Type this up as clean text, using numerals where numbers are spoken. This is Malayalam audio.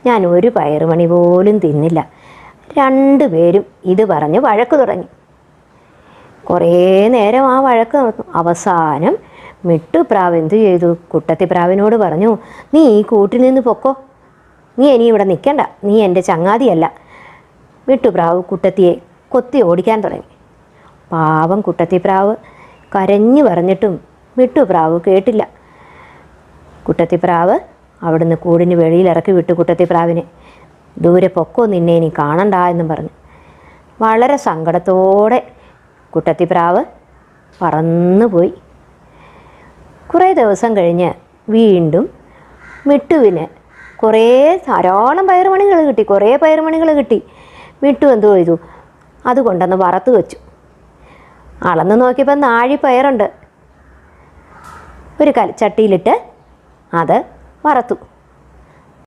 ഞാൻ ഒരു പയറുമണി പോലും തിന്നില്ല. രണ്ടുപേരും ഇത് പറഞ്ഞ് വഴക്ക് തുടങ്ങി. കുറേ നേരം ആ വഴക്ക് നടന്നു. അവസാനം മിട്ടുപ്രാവ് എന്തു ചെയ്തു? കുട്ടത്തിപ്രാവിനോട് പറഞ്ഞു, നീ ഈ കൂട്ടിൽ നിന്ന് പൊക്കോ, നീ ഇനി ഇവിടെ നിൽക്കണ്ട, നീ എൻ്റെ ചങ്ങാതിയല്ല. മിട്ടുപ്രാവ് കുട്ടത്തിയെ കൊത്തി ഓടിക്കാൻ തുടങ്ങി. പാവം കുട്ടത്തിപ്രാവ് കരഞ്ഞു പറഞ്ഞിട്ടും മിട്ടുപ്രാവ് കേട്ടില്ല. കുട്ടത്തിപ്രാവ് അവിടുന്ന് കൂടിന് വെളിയിൽ ഇറക്കി വിട്ടു കുട്ടത്തിപ്രാവിനെ. ദൂരെ പൊക്കോ, നിന്നെ ഇനി കാണണ്ട എന്നും പറഞ്ഞു. വളരെ സങ്കടത്തോടെ കുട്ടത്തിപ്രാവ് പറന്നുപോയി. കുറേ ദിവസം കഴിഞ്ഞ് വീണ്ടും മിട്ടുവിന് ധാരാളം പയറുമണികൾ കിട്ടി. കുറേ പയറുമണികൾ കിട്ടി. മിട്ടു എന്തോ ചെയ്തു? അതുകൊണ്ടൊന്ന് വറുത്ത് വെച്ചു. അളന്ന് നോക്കിയപ്പോൾ നാഴി പയറുണ്ട്. ഒരു ചട്ടിയിലിട്ട് അത് വറുത്തു.